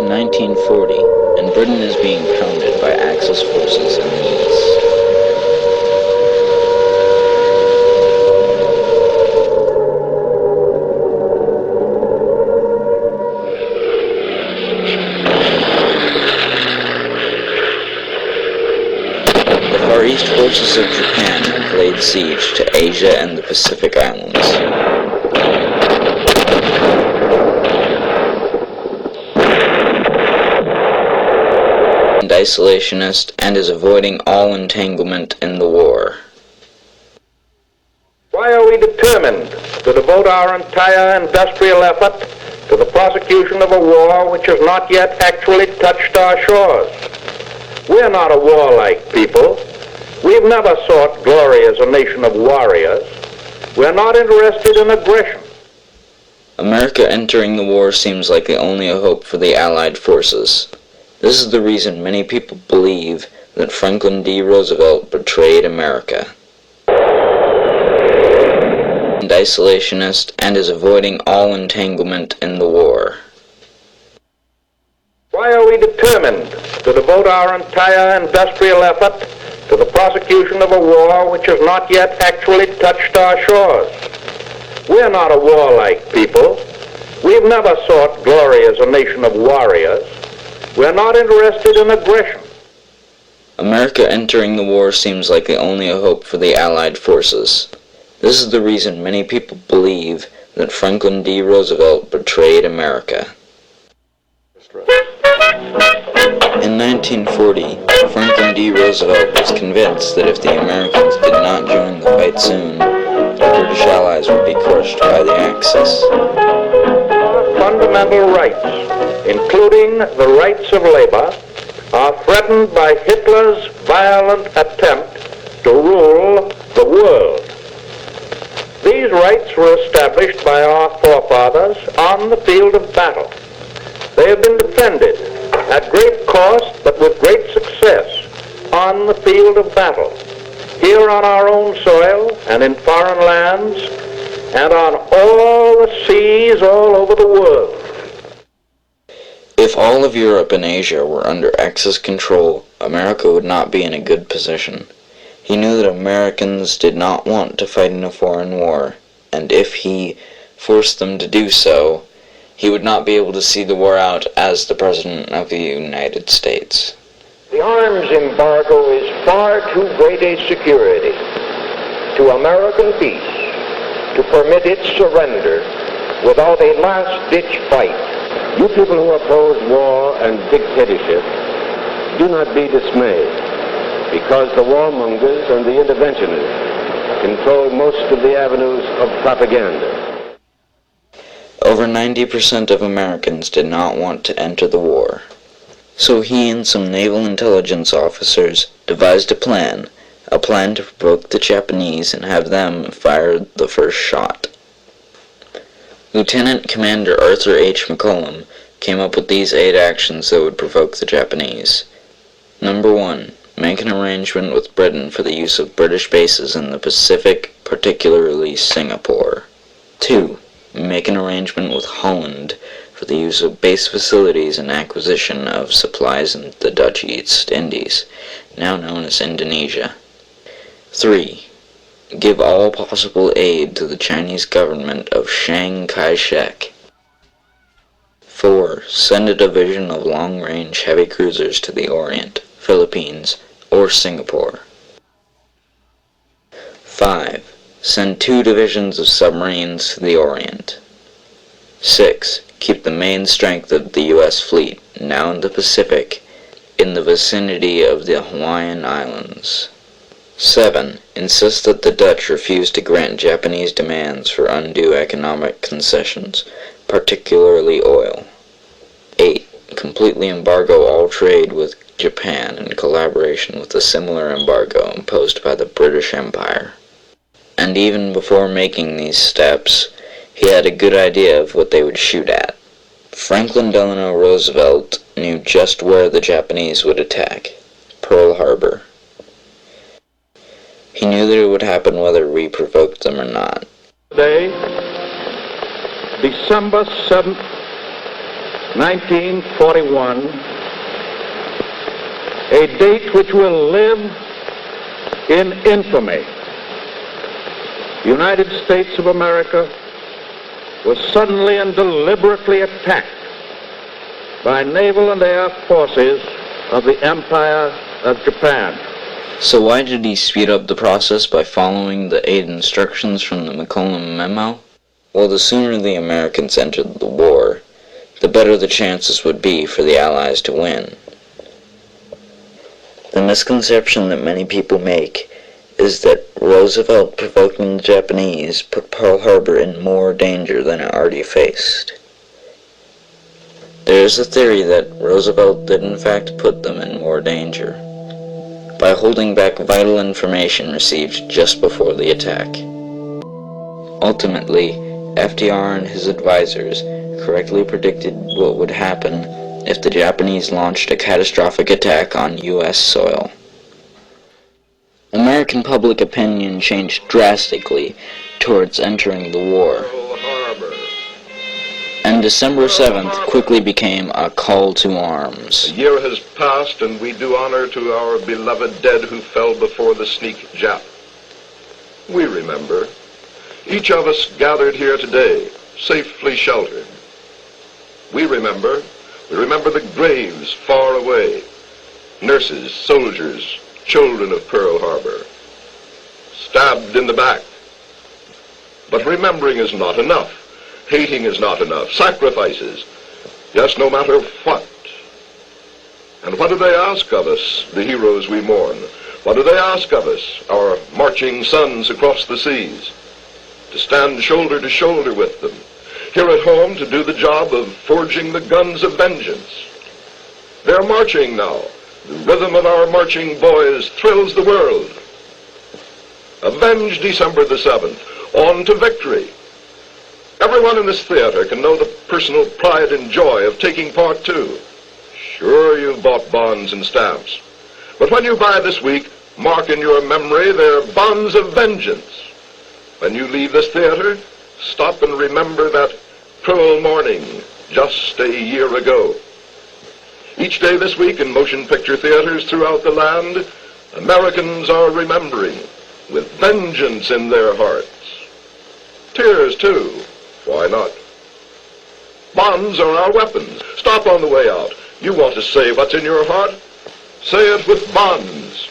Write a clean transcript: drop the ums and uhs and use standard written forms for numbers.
1940, and Britain is being pounded by Axis forces in the east. The Far East forces of Japan have laid siege to Asia and the Pacific Islands. And isolationist and is avoiding all entanglement in the war. Why are we determined to devote our entire industrial effort to the prosecution of a war which has not yet actually touched our shores? We're not a warlike people. We've never sought glory as a nation of warriors. We're not interested in aggression. America entering the war seems like the only hope for the Allied forces. This is the reason many people believe that Franklin D. Roosevelt betrayed America. And isolationist and is avoiding all entanglement in the war. Why are we determined to devote our entire industrial effort to the prosecution of a war which has not yet actually touched our shores? We're not a warlike people. We've never sought glory as a nation of warriors. We're not interested in aggression. America entering the war seems like the only hope for the Allied forces. This is the reason many people believe that Franklin D. Roosevelt betrayed America. In 1940, Franklin D. Roosevelt was convinced that if the Americans did not join the fight soon, the British Allies would be crushed by the Axis. Fundamental rights, including the rights of labor, are threatened by Hitler's violent attempt to rule the world. These rights were established by our forefathers on the field of battle. They have been defended at great cost, but with great success on the field of battle, here on our own soil and in foreign lands, and on all the seas all over the world. If all of Europe and Asia were under Axis control, America would not be in a good position. He knew that Americans did not want to fight in a foreign war, and if he forced them to do so, he would not be able to see the war out as the President of the United States. The arms embargo is far too great a security to American peace to permit its surrender without a last-ditch fight. You people who oppose war and dictatorship, do not be dismayed, because the warmongers and the interventionists control most of the avenues of propaganda. Over 90% of Americans did not want to enter the war. So he and some naval intelligence officers devised a plan to provoke the Japanese and have them fire the first shot. Lieutenant Commander Arthur H. McCollum came up with these 8 actions that would provoke the Japanese. Number 1. Make an arrangement with Britain for the use of British bases in the Pacific, particularly Singapore. 2. Make an arrangement with Holland for the use of base facilities and acquisition of supplies in the Dutch East Indies, now known as Indonesia. 3. Give all possible aid to the Chinese government of Chiang Kai-shek. 4. Send a division of long-range heavy cruisers to the Orient, Philippines, or Singapore. 5. Send 2 divisions of submarines to the Orient. 6. Keep the main strength of the U.S. fleet, now in the Pacific, in the vicinity of the Hawaiian Islands. 7. Insist that the Dutch refuse to grant Japanese demands for undue economic concessions, particularly oil. 8. Completely embargo all trade with Japan in collaboration with a similar embargo imposed by the British Empire. And even before making these steps, he had a good idea of what they would shoot at. Franklin Delano Roosevelt knew just where the Japanese would attack: Pearl Harbor. He knew that it would happen whether we provoked them or not. Today, December 7th, 1941, a date which will live in infamy. The United States of America was suddenly and deliberately attacked by naval and air forces of the Empire of Japan. So why did he speed up the process by following the 8 instructions from the McClellan Memo? Well, the sooner the Americans entered the war, the better the chances would be for the Allies to win. The misconception that many people make is that Roosevelt provoking the Japanese put Pearl Harbor in more danger than it already faced. There is a theory that Roosevelt did in fact put them in more danger by holding back vital information received just before the attack. Ultimately, FDR and his advisors correctly predicted what would happen if the Japanese launched a catastrophic attack on U.S. soil. American public opinion changed drastically towards entering the war, and December 7th quickly became a call to arms. A year has passed, and we do honor to our beloved dead who fell before the sneak Jap. We remember. Each of us gathered here today, safely sheltered. We remember. We remember the graves far away. Nurses, soldiers, children of Pearl Harbor, stabbed in the back. But remembering is not enough. Hating is not enough. Sacrifices. Yes, no matter what. And what do they ask of us, the heroes we mourn? What do they ask of us, our marching sons across the seas? To stand shoulder to shoulder with them. Here at home to do the job of forging the guns of vengeance. They're marching now. The rhythm of our marching boys thrills the world. Avenge December the 7th. On to victory. Everyone in this theater can know the personal pride and joy of taking part too. Sure, you've bought bonds and stamps. But when you buy this week, mark in your memory their bonds of vengeance. When you leave this theater, stop and remember that cruel morning just a year ago. Each day this week in motion picture theaters throughout the land, Americans are remembering with vengeance in their hearts. Tears, too. Why not? Bonds are our weapons. Stop on the way out. You want to say what's in your heart? Say it with bonds.